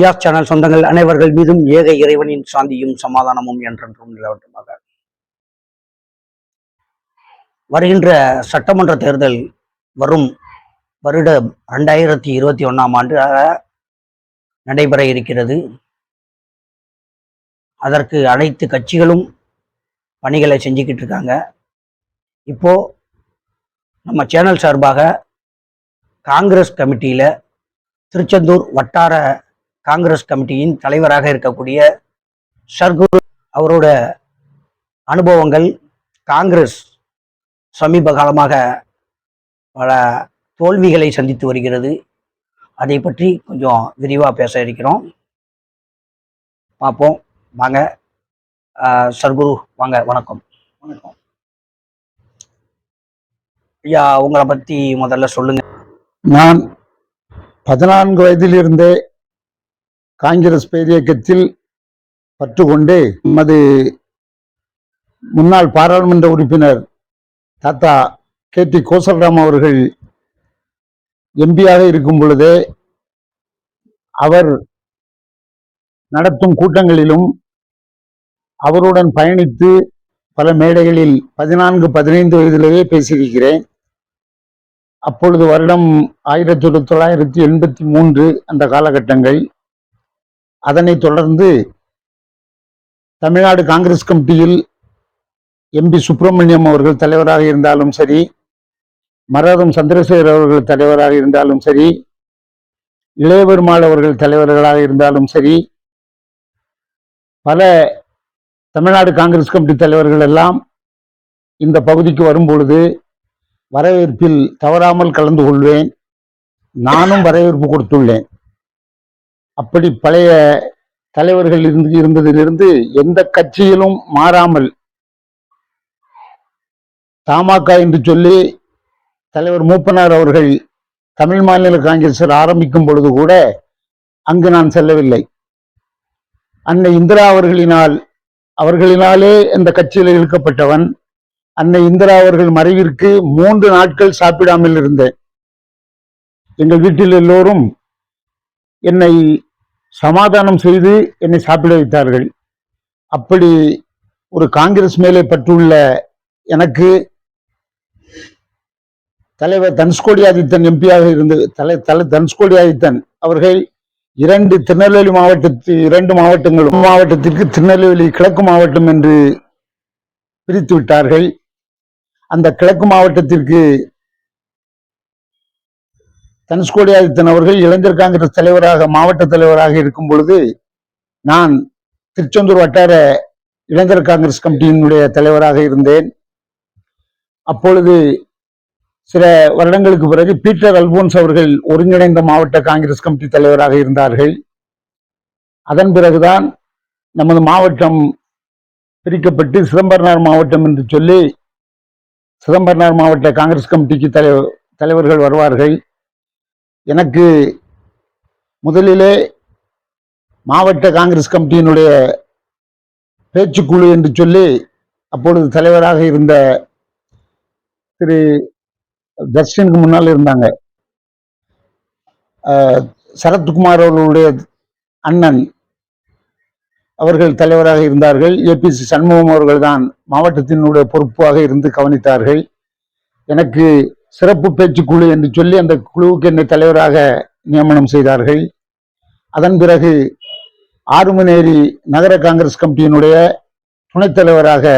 Eos channel சொந்தங்கள் அனைவர்கள் மீதும் ஏக இறைவனின் சாந்தியும் சமாதானமும் என்றென்றும் நிலவட்டுமாக. வருகின்ற சட்டமன்ற தேர்தல் வரும் வருடம் 2021ஆம் ஆண்டு நடைபெற இருக்கிறது. அதற்கு அனைத்து கட்சிகளும் பணிகளை செஞ்சுக்கிட்டு இருக்காங்க. இப்போ நம்ம சேனல் சார்பாக காங்கிரஸ் கமிட்டியில திருச்செந்தூர் வட்டார காங்கிரஸ் கமிட்டியின் தலைவராக இருக்கக்கூடிய சர்க்குரு அவரோட அனுபவங்கள், காங்கிரஸ் சமீப காலமாக பல தோல்விகளை சந்தித்து வருகிறது, அதை பற்றி கொஞ்சம் விரிவாக பேச இருக்கிறோம். பார்ப்போம் வாங்க. சர்க்குரு வாங்க. வணக்கம். வணக்கம் ஐயா, உங்களை பற்றி முதல்ல சொல்லுங்க. நான் 14 வயதிலிருந்தே காங்கிரஸ் பேரியக்கத்தில் பற்றுக்கொண்டு நமது முன்னாள் பாராளுமன்ற உறுப்பினர் தாத்தா KT கோசல்ராம் அவர்கள் எம்பியாக இருக்கும் பொழுதே அவர் நடத்தும் கூட்டங்களிலும் அவருடன் பயணித்து பல மேடைகளில் 14-15 வயதிலேயே பேசியிருக்கிறேன். அப்பொழுது வருடம் 1983 அந்த காலகட்டங்கள். அதனைத் தொடர்ந்து தமிழ்நாடு காங்கிரஸ் கமிட்டியில் MP சுப்பிரமணியம் அவர்கள் தலைவராக இருந்தாலும் சரி, மரதம் சந்திரசேகர் அவர்கள் தலைவராக இருந்தாலும் சரி, இளையபெருமாள் அவர்கள் தலைவர்களாக இருந்தாலும் சரி, பல தமிழ்நாடு காங்கிரஸ் கமிட்டி தலைவர்கள் எல்லாம் இந்த பகுதிக்கு வரும்பொழுது வரவேற்பில் தவறாமல் கலந்து கொள்வேன். நானும் வரவேற்பு கொடுத்துள்ளேன். அப்படி பழைய தலைவர்கள் இருந்ததிலிருந்து எந்த கட்சியிலும் மாறாமல் தமாக என்று சொல்லி தலைவர் மூப்பனார் அவர்கள் தமிழ் மாநில காங்கிரஸ் ஆரம்பிக்கும் பொழுது கூட அங்கு நான் செல்லவில்லை. அன்னை இந்திரா அவர்களினாலே இந்த கட்சியில் இழுக்கப்பட்டவன். அன்னை இந்திரா அவர்கள் மறைவிற்கு 3 நாட்கள் சாப்பிடாமல் இருந்தேன். எங்கள் வீட்டில் எல்லோரும் என்னை சமாதானம் செய்து என்னை சாப்பிட வைத்தார்கள். அப்படி ஒரு காங்கிரஸ் மேலே பற்றுள்ள எனக்கு தலைவர் தனுஷ்கோடி ஆதித்தன் எம்பியாக இருந்து தனுஷ்கோடி ஆதித்தன் அவர்கள் 2 திருநெல்வேலி மாவட்டத்திற்கு திருநெல்வேலி கிழக்கு மாவட்டம் என்று பிரித்து விட்டார்கள். அந்த கிழக்கு மாவட்டத்திற்கு தனுஷ்கோடி ஆதித்தன் அவர்கள் இளைஞர் காங்கிரஸ் தலைவராக மாவட்ட தலைவராக இருக்கும் பொழுது நான் திருச்செந்தூர் வட்டார இளைஞர் காங்கிரஸ் கமிட்டியினுடைய தலைவராக இருந்தேன். அப்பொழுது சில வருடங்களுக்கு பிறகு பீட்டர் அல்போன்ஸ் அவர்கள் ஒருங்கிணைந்த மாவட்ட காங்கிரஸ் கமிட்டி தலைவராக இருந்தார்கள். அதன் பிறகுதான் நமது மாவட்டம் பிரிக்கப்பட்டு சிதம்பரனார் மாவட்டம் என்று சொல்லி சிதம்பரனார் மாவட்ட காங்கிரஸ் கமிட்டிக்கு தலைவர்கள் வருவார்கள். எனக்கு முதலிலே மாவட்ட காங்கிரஸ் கமிட்டியினுடைய பேச்சுக்குழு என்று சொல்லி அப்பொழுது தலைவராக இருந்த திரு ஜஸ்டினுக்கு முன்னால் இருந்தாங்க சரத்குமார் அவர்களுடைய அண்ணன் அவர்கள் தலைவராக இருந்தார்கள். APC சண்முகம் அவர்கள் தான் மாவட்டத்தினுடைய பொறுப்பாக இருந்து கவனித்தார்கள். எனக்கு சிறப்பு பேச்சுக்குழு என்று சொல்லி அந்த குழுவுக்கு என்னை தலைவராக நியமனம் செய்தார்கள். அதன் பிறகு ஆறுமனேரி நகர காங்கிரஸ் கமிட்டியினுடைய துணைத் தலைவராக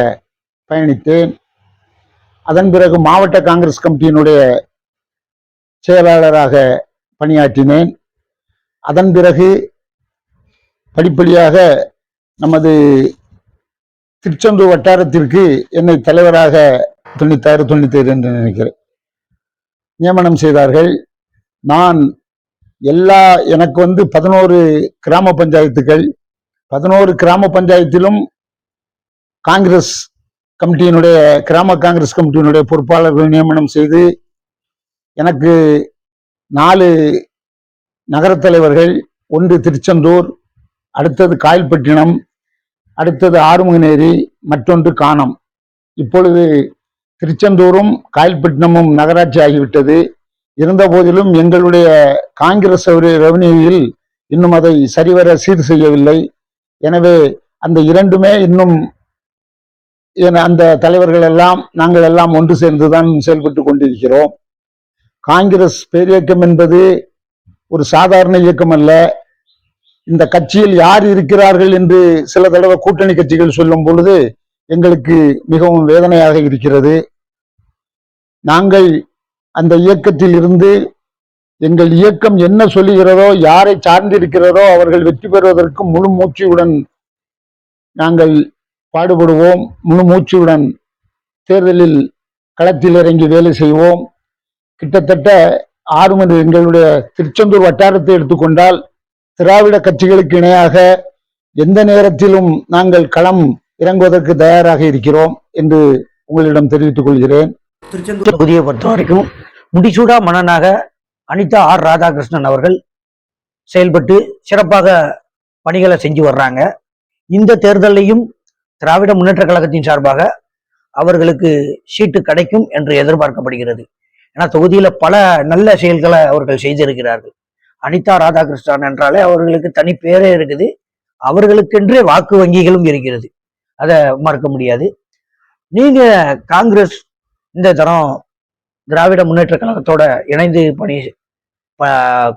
பயணித்தேன். அதன் பிறகு மாவட்ட காங்கிரஸ் கமிட்டியினுடைய செயலாளராக பணியாற்றினேன். அதன் பிறகு படிப்படியாக நமது திருச்செந்தூர் வட்டாரத்திற்கு என்னை தலைவராக 96 என்று நினைக்கிறேன் நியமனம் செய்தார்கள். நான் எனக்கு 11 கிராம பஞ்சாயத்துகள், 11 கிராம பஞ்சாயத்திலும் காங்கிரஸ் கமிட்டியினுடைய கிராம காங்கிரஸ் கமிட்டியினுடைய பொறுப்பாளர்கள் நியமனம் செய்து எனக்கு 4 நகர தலைவர்கள், ஒன்று திருச்செந்தூர், அடுத்தது காயல்பட்டினம், அடுத்தது ஆறுமுகநேரி, மற்றொன்று காணம். இப்பொழுது திருச்செந்தூரும் காயல்பட்டினமும் நகராட்சி ஆகிவிட்டது. இருந்த போதிலும் எங்களுடைய காங்கிரஸ் ரெவன்யூவில் இன்னும் அதை சரிவர சீர் செய்யவில்லை. எனவே அந்த இரண்டுமே இன்னும் அந்த தலைவர்கள் எல்லாம் நாங்கள் எல்லாம் ஒன்று சேர்ந்துதான் செயல்பட்டு கொண்டிருக்கிறோம். காங்கிரஸ் பேரியக்கம் என்பது ஒரு சாதாரண இயக்கம் அல்ல. இந்த கட்சியில் யார் இருக்கிறார்கள் என்று சில தடவை கூட்டணி கட்சிகள் சொல்லும் பொழுது எங்களுக்கு மிகவும் வேதனையாக இருக்கிறது. நாங்கள் அந்த இயக்கத்தில் இருந்து எங்கள் இயக்கம் என்ன சொல்லுகிறதோ, யாரை சார்ந்திருக்கிறதோ அவர்கள் வெற்றி பெறுவதற்கு முழு மூச்சுடன் நாங்கள் பாடுபடுவோம். முழு மூச்சுடன் தேர்தலில் களத்தில் இறங்கி வேலை செய்வோம். கிட்டத்தட்ட 6 மணி எங்களுடைய திருச்செந்தூர் வட்டாரத்தை எடுத்துக்கொண்டால் திராவிட கட்சிகளுக்கு இணையாக எந்த நேரத்திலும் நாங்கள் களம் இறங்குவதற்கு தயாராக இருக்கிறோம் என்று உங்களிடம் தெரிவித்துக் கொள்கிறேன். திருச்செந்தூர் தொகுதியை பொறுத்த வரைக்கும் முடிசூடா மன்னனாக அனிதா ஆர் ராதாகிருஷ்ணன் அவர்கள் செயல்பட்டு சிறப்பாக பணிகளை செஞ்சு வர்றாங்க. இந்த தேர்தலையும் திராவிட முன்னேற்ற கழகத்தின் சார்பாக அவர்களுக்கு சீட்டு கிடைக்கும் என்று எதிர்பார்க்கப்படுகிறது. ஏன்னா தொகுதியில பல நல்ல செயல்களை அவர்கள் செய்திருக்கிறார்கள். அனிதா ராதாகிருஷ்ணன் என்றாலே அவர்களுக்கு தனி பேரே இருக்குது. அவர்களுக்கென்றே வாக்கு வங்கிகளும் இருக்கிறது. அதை மறக்க முடியாது. நீங்க காங்கிரஸ் இந்த தரம் திராவிட முன்னேற்ற கழகத்தோட இணைந்து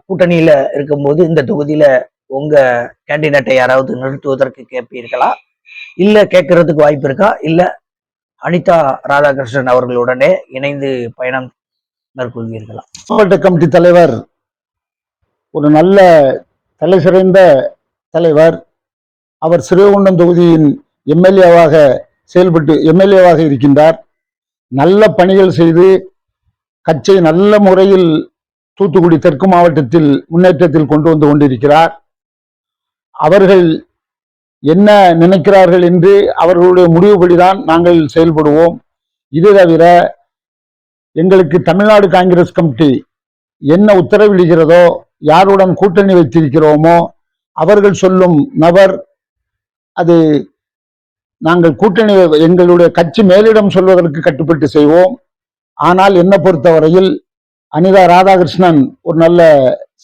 கூட்டணியில இருக்கும்போது இந்த தொகுதியில உங்க கேண்டிடேட்டை யாராவது நிறுத்துவதற்கு கேட்பீர்களா, இல்ல கேட்கறதுக்கு வாய்ப்பு இருக்கா, இல்ல அனிதா ராதாகிருஷ்ணன் அவர்களுடனே இணைந்து பயணம் மேற்கொள்வீர்களா? மாவட்ட கமிட்டி தலைவர் ஒரு நல்ல தலை சிறந்த தலைவர். அவர் சிறுவைகுண்டம் தொகுதியின் எம்எல்ஏவாக இருக்கின்றார். நல்ல பணிகள் செய்து கட்சியை நல்ல முறையில் தூத்துக்குடி தெற்கு மாவட்டத்தில் முன்னேற்றத்தில் கொண்டு வந்து கொண்டிருக்கிறார். அவர்கள் என்ன நினைக்கிறார்கள் என்று அவர்களுடைய முடிவுபடிதான் நாங்கள் செயல்படுவோம். இது தவிர எங்களுக்கு தமிழ்நாடு காங்கிரஸ் கமிட்டி என்ன உத்தரவிடுகிறதோ, யாருடன் கூட்டணி வைத்திருக்கிறோமோ அவர்கள் சொல்லும் நபர், அது நாங்கள் கூட்டணி எங்களுடைய கட்சி மேலிடம் சொல்வதற்கு கட்டுப்பட்டு செய்வோம். ஆனால் என்னை பொறுத்தவரையில் அனிதா ராதாகிருஷ்ணன் ஒரு நல்ல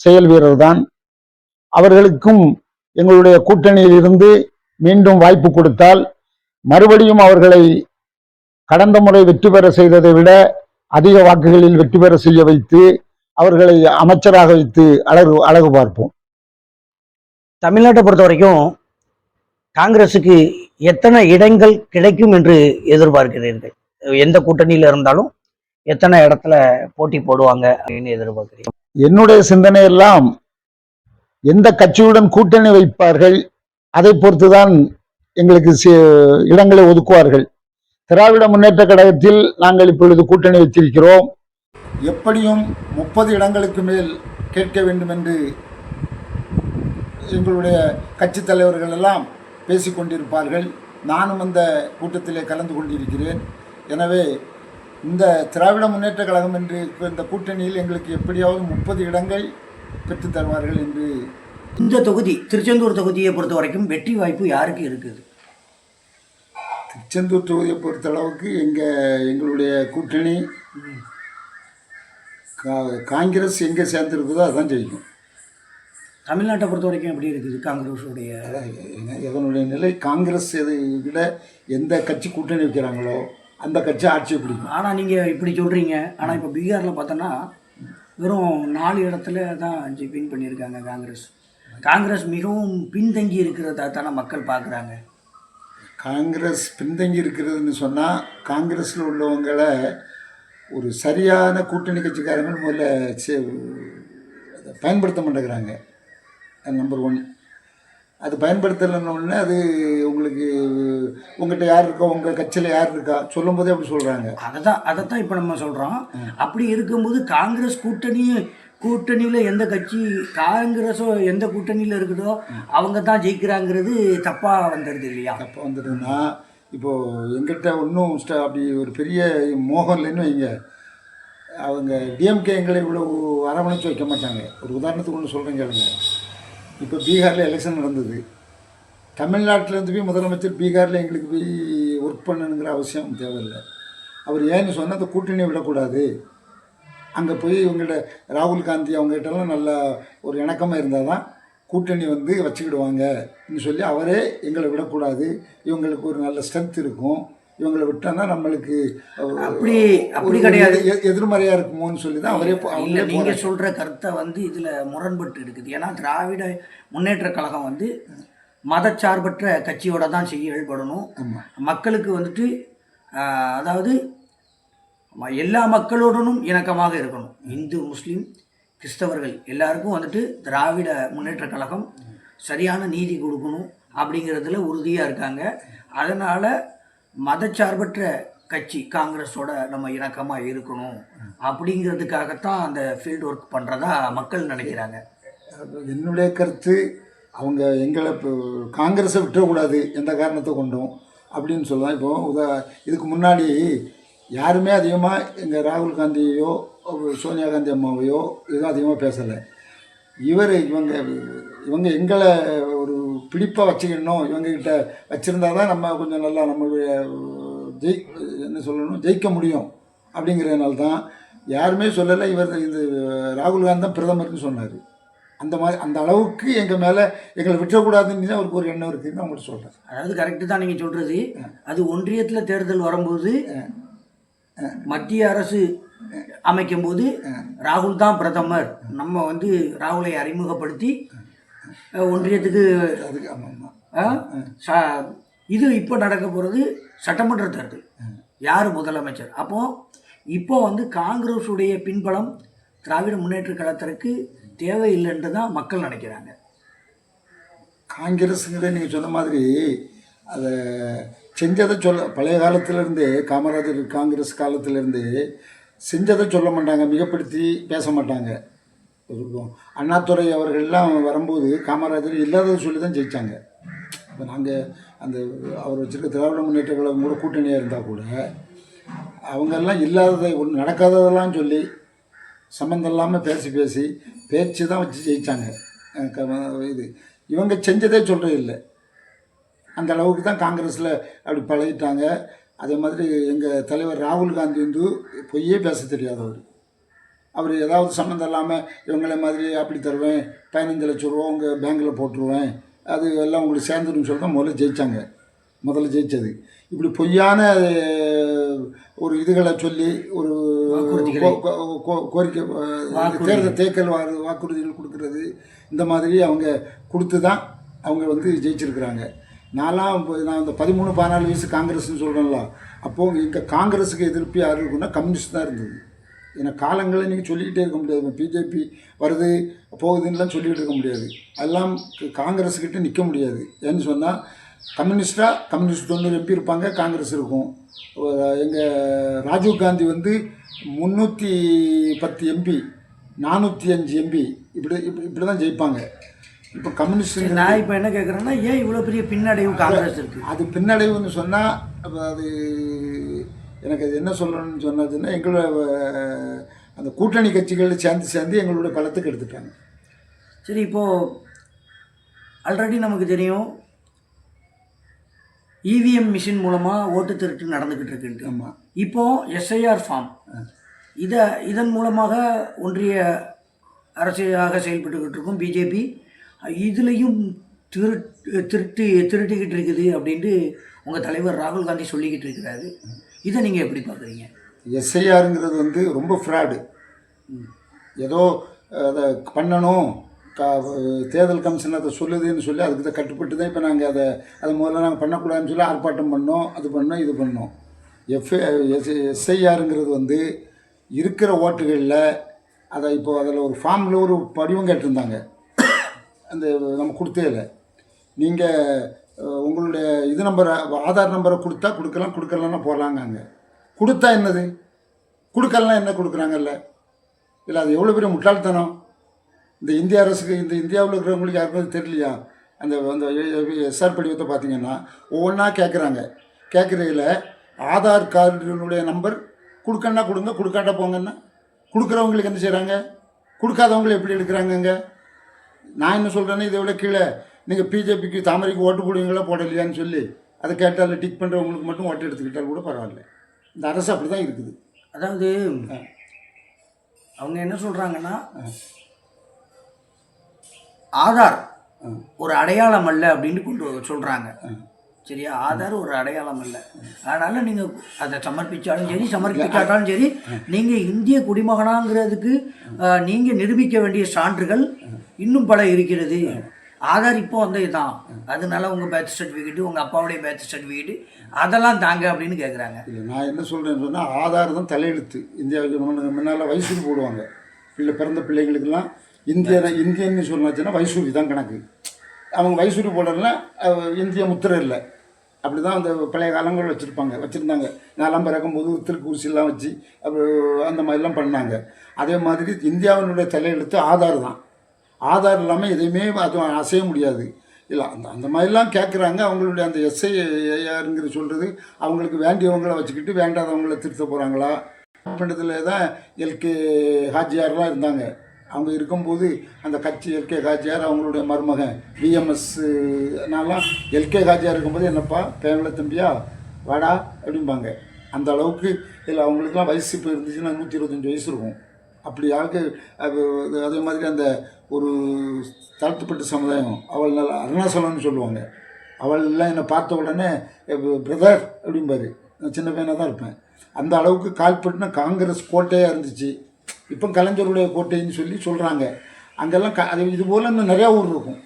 செயல் வீரர் தான். அவர்களுக்கும் எங்களுடைய கூட்டணியில் இருந்து மீண்டும் வாய்ப்பு கொடுத்தால் மறுபடியும் அவர்களை கடந்த முறை வெற்றி பெற செய்ததை விட அதிக வாக்குகளில் வெற்றி பெற செய்ய வைத்து அவர்களை அமைச்சராக வைத்து அழகு பார்ப்போம். தமிழ்நாட்டை பொறுத்த வரைக்கும் காங்கிரசுக்கு எத்தனை இடங்கள் கிடைக்கும் என்று எதிர்பார்க்கிறீர்கள்? எந்த கூட்டணியில இருந்தாலும் எத்தனை இடத்துல போட்டி போடுவாங்க அப்படின்னு எதிர்பார்க்கிறீங்க? என்னுடைய சிந்தனை எல்லாம் எந்த கட்சியுடன் கூட்டணி வைப்பார்கள் அதை பொறுத்துதான் எங்களுக்கு இடங்களை ஒதுக்குவார்கள். திராவிட முன்னேற்ற கழகத்தில் நாங்கள் இப்பொழுது கூட்டணி வைத்திருக்கிறோம். எப்படியும் 30 இடங்களுக்கு மேல் கேட்க வேண்டும் என்று எங்களுடைய கட்சி தலைவர்கள் எல்லாம் பேசிக்கொண்டிருப்பார்கள். நானும் அந்த கூட்டத்திலே கலந்து கொண்டிருக்கிறேன். எனவே இந்த திராவிட முன்னேற்ற கழகம் என்று இந்த கூட்டணியில் எங்களுக்கு எப்படியாவது 30 இடங்கள் பெற்று தருவார்கள் என்று. இந்த தொகுதி திருச்செந்தூர் தொகுதியை பொறுத்த வரைக்கும் வெற்றி வாய்ப்பு யாருக்கு இருக்குது? திருச்செந்தூர் தொகுதியை பொறுத்தளவுக்கு எங்களுடைய கூட்டணி காங்கிரஸ் எங்கே சேர்ந்துருக்குதோ அதுதான் ஜெயிக்கும். தமிழ்நாட்டை பொறுத்த வரைக்கும் எப்படி இருக்குது காங்கிரஸுடைய இதனுடைய நிலை? காங்கிரஸ் இதை விட எந்த கட்சி கூட்டணி வைக்கிறாங்களோ அந்த கட்சி ஆட்சியை பிடிக்கும். ஆனால் நீங்கள் இப்படி சொல்கிறீங்க. ஆனால் இப்போ பீகாரில் பார்த்தோன்னா வெறும் 4 இடத்துல தான் வின் பண்ணியிருக்காங்க காங்கிரஸ். காங்கிரஸ் மிகவும் பின்தங்கி இருக்கிறதா தானே மக்கள் பார்க்குறாங்க. காங்கிரஸ் பின்தங்கி இருக்கிறதுன்னு சொன்னால் காங்கிரஸில் உள்ளவங்களை ஒரு சரியான கூட்டணி கட்சிக்காரங்க முதல்ல பயன்படுத்த மாட்டேங்கிறாங்க. நம்பர் 1. அது பயன்படுத்தலைன்னு அது உங்களுக்கு உங்கள்கிட்ட யார் இருக்கா, உங்கள் கட்சியில் யார் இருக்கா சொல்லும் போதே அப்படி சொல்கிறாங்க. அதைத்தான் இப்போ நம்ம சொல்கிறோம். அப்படி இருக்கும்போது காங்கிரஸ் கூட்டணியில் எந்த கட்சி காங்கிரஸோ எந்த கூட்டணியில் இருக்குதோ அவங்க தான் ஜெயிக்கிறாங்கிறது தப்பாக வந்துடுது இல்லையா? தப்பாக வந்துடுதுன்னா இப்போது எங்கிட்ட ஒன்றும் அப்படி ஒரு பெரிய மோகம் இல்லைன்னு வைங்க. அவங்க டிஎம்கே எங்களை இவ்வளோ அரவணைச்சு வைக்க மாட்டாங்க. ஒரு உதாரணத்துக்கு ஒன்று சொல்கிறேன் கேளுங்க. இப்போ பீகாரில் எலெக்ஷன் நடந்தது. தமிழ்நாட்டிலேருந்து போய் முதலமைச்சர் பீகாரில் எங்களுக்கு போய் ஒர்க் பண்ணணுங்கிற அவசியம் தேவையில்லை. அவர் ஏன்னு சொன்னால் அந்த கூட்டணியை விடக்கூடாது. அங்கே போய் இவங்கள்ட்ட ராகுல் காந்தி அவங்ககிட்டலாம் நல்ல ஒரு இணக்கமாக இருந்தால் தான் கூட்டணி வந்து வச்சுக்கிடுவாங்கன்னு சொல்லி அவரே எங்களை விடக்கூடாது, இவங்களுக்கு ஒரு நல்ல ஸ்ட்ரென்த் இருக்கும், இவங்களை விட்டோன்னா நம்மளுக்கு அப்படி அப்படி கிடையாது, எதிர்மறையாக இருக்குமோன்னு சொல்லி தான் அவரே இல்லை நீங்கள் சொல்கிற கருத்தை வந்து இதில் முரண்பட்டு இருக்குது. ஏன்னா திராவிட முன்னேற்ற கழகம் வந்து மதச்சார்பற்ற கட்சியோட தான் செயல்படணும். மக்களுக்கு வந்துட்டு அதாவது எல்லா மக்களுடனும் இணக்கமாக இருக்கணும். இந்து, முஸ்லீம், கிறிஸ்தவர்கள் எல்லாருக்கும் வந்துட்டு திராவிட முன்னேற்ற கழகம் சரியான நீதி கொடுக்கணும் அப்படிங்கிறதுல உறுதியாக இருக்காங்க. அதனால் மதச்சார்பற்ற கட்சி காங்கிரஸோட நம்ம இணக்கமாக இருக்கணும் அப்படிங்கிறதுக்காகத்தான் அந்த ஃபீல்டு ஒர்க் பண்ணுறதா மக்கள் நினைக்கிறாங்க. என்னுடைய கருத்து, அவங்க எங்களை இப்போ காங்கிரஸை விட்டுறக்கூடாது எந்த காரணத்தை கொண்டும் அப்படின்னு சொல்லலாம். இப்போ இதுக்கு முன்னாடி யாருமே அதிகமாக எங்கள் ராகுல் காந்தியையோ சோனியா காந்தி அம்மாவையோ எதுவும் அதிகமாக பேசலை. இவங்க எங்களை ஒரு பிடிப்பாக வச்சுக்கணும், இவங்ககிட்ட வச்சுருந்தா தான் நம்ம கொஞ்சம் நல்லா நம்மளுடைய ஜெயிக்க முடியும் அப்படிங்கிறதுனால தான் யாருமே சொல்லலை. இந்த ராகுல் காந்தி தான் பிரதமர்னு சொன்னார். அந்த அளவுக்கு எங்கள் மேலே எங்களை விட்டுறக்கூடாதுன்னு தான் அவருக்கு ஒரு எண்ணம் இருக்குதுன்னு அவங்கள்ட்ட சொல்கிறேன். அதாவது கரெக்டு தான் நீங்கள் சொல்கிறது. அது ஒன்றியத்தில் தேர்தல் வரும்போது மத்திய அரசு அமைக்கும் போது ராகுல் தான் பிரதமர், நம்ம வந்து ராகுலை அறிமுகப்படுத்தி ஒன்றியத்துக்கு இது இப்போ நடக்க போகிறது சட்டமன்ற தேர்தல், யார் முதலமைச்சர். இப்போ வந்து காங்கிரஸுடைய பின்பலம் திராவிட முன்னேற்ற கழகத்திற்கு தேவையில்லைன்னு தான் மக்கள் நினைக்கிறாங்க. காங்கிரஸுங்கிற நீங்கள் சொன்ன மாதிரி அதை செஞ்சதை பழைய காலத்திலேருந்தே, காமராஜர் காங்கிரஸ் காலத்திலேருந்து செஞ்சதை சொல்ல மாட்டாங்க, மிகப்படுத்தி பேச மாட்டாங்க. அண்ணாதுரை அவர்கள்லாம் வரும்போது காமராஜர் இல்லாததை சொல்லி தான் ஜெயித்தாங்க. இப்போ நாங்கள் அவர் வச்சுருக்க திராவிட முன்னேற்ற கழகம் கூட கூட்டணியாக இருந்தால் கூட அவங்கெல்லாம் இல்லாததை ஒன்று நடக்காததெல்லாம் சொல்லி சம்மந்தம் இல்லாமல் பேச்சு தான் வச்சு ஜெயித்தாங்க. இவங்க செஞ்சதே சொல்கிறது இல்லை. அந்த அளவுக்கு தான் காங்கிரஸில் அப்படி பழகிட்டாங்க. அதே மாதிரி எங்கள் தலைவர் ராகுல் காந்தி வந்து பொய்யே பேச தெரியாதவர். அவர் ஏதாவது சம்மந்தம் இல்லாமல் இவங்கள மாதிரி அப்படி தருவேன், 15 லட்சம் ரூபா உங்கள் பேங்கில் போட்டுருவேன், அது எல்லாம் உங்களுக்கு சேர்ந்துடும் சொல்லி தான் முதல்ல ஜெயித்தது. இப்படி பொய்யான ஒரு இதுகளை சொல்லி ஒரு கோரிக்கை தேர்தல் வாக்குறுதிகள் கொடுக்கறது, இந்த மாதிரி அவங்க கொடுத்து தான் அவங்க வந்து ஜெயிச்சிருக்கிறாங்க. நான் இந்த 13-14 வயசு காங்கிரஸ்ன்னு சொல்கிறேன்ல, அப்போது இங்கே காங்கிரஸுக்கு எதிர்ப்பு யார் இருக்குன்னா கம்யூனிஸ்ட் தான் இருந்தது. ஏன்னா காலங்களை நீங்கள் சொல்லிக்கிட்டே இருக்க முடியாது, பிஜேபி வருது போகுதுன்னெலாம் சொல்லிகிட்டு இருக்க முடியாது, அதெல்லாம் காங்கிரஸுக்கிட்ட நிற்க முடியாது. ஏன்னு சொன்னால் கம்யூனிஸ்ட் 90 எம்பி இருப்பாங்க, காங்கிரஸ் இருக்கும். எங்கள் ராஜீவ் காந்தி வந்து 310 எம்பி, 405 எம்பி இப்படி தான் ஜெயிப்பாங்க. இப்போ கம்யூனிஸ்ட் நான் இப்போ என்ன கேட்குறேன்னா, ஏன் இவ்வளோ பெரிய பின்னடைவு காங்கிரஸ் இருக்குது? அது பின்னடைவுன்னு சொன்னால் அது எனக்கு அது என்ன சொல்லணும்னு சொன்னதுன்னா, எங்களோட அந்த கூட்டணி கட்சிகள் சேர்ந்து எங்களோட பலத்துக்கு எடுத்துட்டாங்க. சரி, இப்போது ஆல்ரெடி நமக்கு தெரியும் இவிஎம் மிஷின் மூலமாக ஓட்டு திருட்டு நடந்துக்கிட்டு இருக்குன்ட்டு. ஆமாம். இப்போது எஸ்ஐஆர் ஃபார்ம் இதன் மூலமாக ஒன்றிய அரசியலாக செயல்பட்டுக்கிட்டு இருக்கும் பிஜேபி. இதுலேயும் திருட்டிக்கிட்டு இருக்குது அப்படின்ட்டு உங்கள் தலைவர் ராகுல் காந்தி சொல்லிக்கிட்டு இருக்கிறாரு. இதை நீங்கள் எப்படி பார்க்குறீங்க? எஸ்ஐஆருங்கிறது வந்து ரொம்ப ஃப்ராடு. ஏதோ அதை பண்ணணும், தேர்தல் கமிஷன் அதை சொல்லுதுன்னு சொல்லி அதுக்கு தான் கட்டுப்பட்டு தான் இப்போ நாங்கள் அதை முதல்ல நாங்கள் பண்ணக்கூடாதுன்னு சொல்லி ஆர்ப்பாட்டம் பண்ணோம், அது பண்ணோம், இது பண்ணோம். எஸ்ஐஆருங்கிறது வந்து இருக்கிற ஓட்டுகளில் அதை இப்போது அதில் ஒரு ஃபார்மில் ஒரு படிவம் கேட்டிருந்தாங்க. அந்த நம்ம கொடுத்தேல நீங்கள் உங்களுடைய ஆதார் நம்பரை கொடுக்கலன்னா போடலாங்க. கொடுத்தா என்னது, கொடுக்கலாம் என்ன கொடுக்குறாங்கல்ல, இல்லை அது எவ்வளோ பெரிய முட்டாள்தனம். இந்த இந்திய அரசுக்கு, இந்த இந்தியாவில் இருக்கிறவங்களுக்கு யாருக்கும் தெரியலையா? அந்த எஸ்ஆர் படிவத்தை பார்த்தீங்கன்னா ஒவ்வொன்றா கேட்குறதில் ஆதார் கார்டினுடைய நம்பர் கொடுக்கணுன்னா கொடுங்க, கொடுக்காட்டா போங்கன்னா கொடுக்குறவங்களுக்கு என்ன செய்கிறாங்க, கொடுக்காதவங்களை எப்படி எடுக்கிறாங்கங்க. நான் என்ன சொல்கிறேன்னா, இதை விட கீழே நீங்கள் பிஜேபிக்கு தாமரைக்கு ஓட்டு போடுவீங்களா போடலையான்னு சொல்லி அதை கேட்டால் டிக் பண்ணுறவங்களுக்கு மட்டும் ஓட்டு எடுத்துக்கிட்டால் கூட பரவாயில்ல. இந்த அரசு அப்படி தான் இருக்குது. அதாவது அவங்க என்ன சொல்கிறாங்கன்னா, ஆதார் ஒரு அடையாளம் அல்ல அப்படின்னு கொண்டு சொல்றாங்க. சரியா? ஆதார் ஒரு அடையாளம் அல்ல. அதனால நீங்க அதை சமர்ப்பிச்சாலும் சரி சமர்ப்பிக்காட்டாலும் சரி, நீங்க இந்திய குடிமகனாங்கிறதுக்கு நீங்க நிரூபிக்க வேண்டிய சான்றுகள் இன்னும் பல இருக்கிறது. ஆதார் இப்போ வந்து இதுதான், அதனால உங்க பேர்த் சர்டிஃபிகேட், உங்க அப்பாவுடைய பேர்த் சர்டிஃபிகேட் அதெல்லாம் தாங்க அப்படின்னு கேட்குறாங்க. இல்லை, நான் என்ன சொல்கிறேன்னு சொன்னால், ஆதார் தான் தலையெழுத்து. இந்தியாவுக்கு முன்னால் வைசூரி போடுவாங்க. பிறந்த பிள்ளைங்களுக்கெல்லாம் இந்தியன்னு சொன்னாச்சுன்னா வைசூரி தான் கணக்கு. அவங்க வைசூரி போடலைன்னா இந்திய முத்திரை இல்லை. அப்படி தான் அந்த பழைய காலங்கள் வச்சுருந்தாங்க. நான்லாம் பிறக்கும்போது திருக்கூசிலாம் வச்சு அந்த மாதிரிலாம் பண்ணாங்க. அதே மாதிரி இந்தியாவினுடைய தலையெழுத்து ஆதார் தான். ஆதார் இல்லாமல் எதையுமே அது அசைய முடியாது. இல்லை, அந்த மாதிரிலாம் கேட்குறாங்க. அவங்களுடைய அந்த எஸ்ஐஆருங்கிற சொல்கிறது அவங்களுக்கு வேண்டியவங்களை வச்சுக்கிட்டு வேண்டாதவங்களை திருத்த போகிறாங்களா அப்படின்றதுல தான் எல்கே ஹாஜியார்லாம் இருந்தாங்க. அவங்க இருக்கும்போது அந்த கட்சி எல்கே ஹாஜியார் அவங்களுடைய மருமகன் விஎம்எஸ் நான்லாம் எல்கே ஹாஜியார் இருக்கும்போது என்னப்பா பேமல தம்பியா வாடா அப்படிம்பாங்க. அந்த அளவுக்கு இல்லை, அவங்களுக்குலாம் வயசு இப்போ இருந்துச்சுன்னா 125 வயசு இருக்கும். அப்படி ஆளுக்கு அதே மாதிரி அந்த ஒரு தாழ்த்தப்பட்ட சமுதாயம் அவள் நல்லா அருணாசலம்னு சொல்லுவாங்க. அவள்லாம் என்னை பார்த்த உடனே பிரதர் அப்படிம்பாரு. நான் சின்ன பையனாக தான் இருப்பேன். அந்த அளவுக்கு கால்பட்டுனா காங்கிரஸ் கோட்டையாக இருந்துச்சு. இப்போ கலைஞருடைய கோட்டைன்னு சொல்கிறாங்க. அங்கெல்லாம் அது இது போல் இன்னும் நிறையா ஊர் இருக்கும்.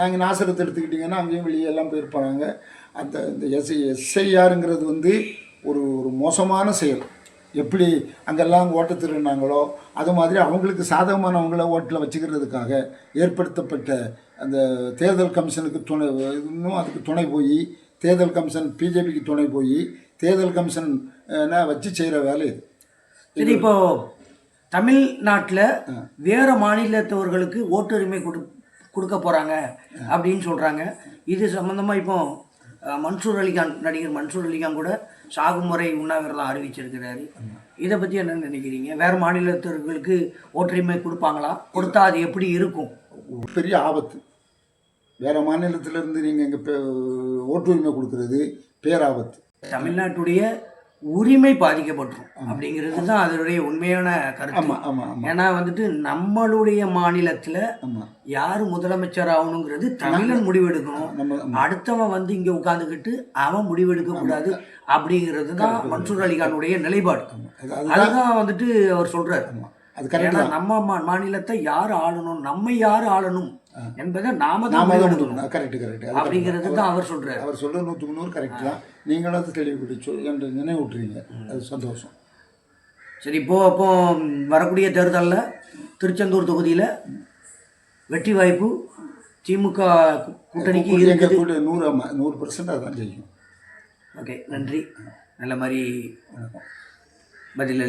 நாங்கள் நாசரத்தை எடுத்துக்கிட்டிங்கன்னா அங்கேயும் வெளியெல்லாம் போயிருப்பாங்க. அந்த இந்த எஸ்ஐஆருங்கிறது வந்து ஒரு மோசமான செயல். எப்படி அங்கெல்லாம் ஓட்ட திருநாங்களோ அது மாதிரி அவங்களுக்கு சாதகமானவங்கள ஓட்டில் வச்சுக்கிறதுக்காக ஏற்படுத்தப்பட்ட அந்த தேர்தல் கமிஷனுக்கு இன்னும் அதுக்கு துணை போய் தேர்தல் கமிஷன் பிஜேபிக்கு துணை போய் தேர்தல் கமிஷன் வச்சு செய்கிற வேலை இது. சரி, இப்போது தமிழ்நாட்டில் வேறு மாநிலத்தவர்களுக்கு ஓட்டுரிமை கொடுக்க போகிறாங்க அப்படின்னு சொல்கிறாங்க. இது சம்மந்தமாக இப்போ நடிகர் மன்சூர் அலிகான் கூட சாகுமுறை உண்ணாவிரதம் அறிவிச்சிருக்கிறாரு. இதை பற்றி என்ன நினைக்கிறீங்க? வேறு மாநிலத்தவர்களுக்கு ஓட்டுரிமை கொடுப்பாங்களா? கொடுத்தா அது எப்படி இருக்கும்? பெரிய ஆபத்து. வேறு மாநிலத்திலேருந்து நீங்கள் இங்கே ஓட்டுரிமை கொடுக்கறது பேராபத்து. தமிழ்நாட்டுடைய உரிமை பாதிக்கப்பட்டுரும் அப்படிங்கிறது தான் அதனுடைய உண்மையான கருத்து. ஏன்னா வந்துட்டு நம்மளுடைய மாநிலத்தில் யார் முதலமைச்சர் ஆகணுங்கிறது தமிழன் முடிவெடுக்கணும். அடுத்தவன் வந்து இங்கே உட்காந்துக்கிட்டு அவன் முடிவெடுக்க கூடாது அப்படிங்கிறது தான் மன்சூர் அலிகானுடைய நிலைப்பாடு. அதுதான் வந்துட்டு அவர் சொல்றாரு. ஏன்னா நம்ம மாநிலத்தை யார் ஆளணும், நம்மை யார் ஆளணும் என்பதை நாம தான் கரெக்ட் அப்படிங்கிறது தான் அவர் சொல்றாரு. அவர் சொல்ற 100க்கு 100 கரெக்ட் தான். நீங்களும் அதை தெளிவுபடுத்தி என்று நினைவூட்டுறீங்க. அது சந்தோஷம். சரி, அப்போ வரக்கூடிய தேர்தலில் திருச்செந்தூர் தொகுதியில் வெற்றி வாய்ப்பு திமுக கூட்டணிக்கு இருக்குது. 100% அதான் ஜெயிக்கும். ஓகே, நன்றி. நல்ல மாதிரி பதில்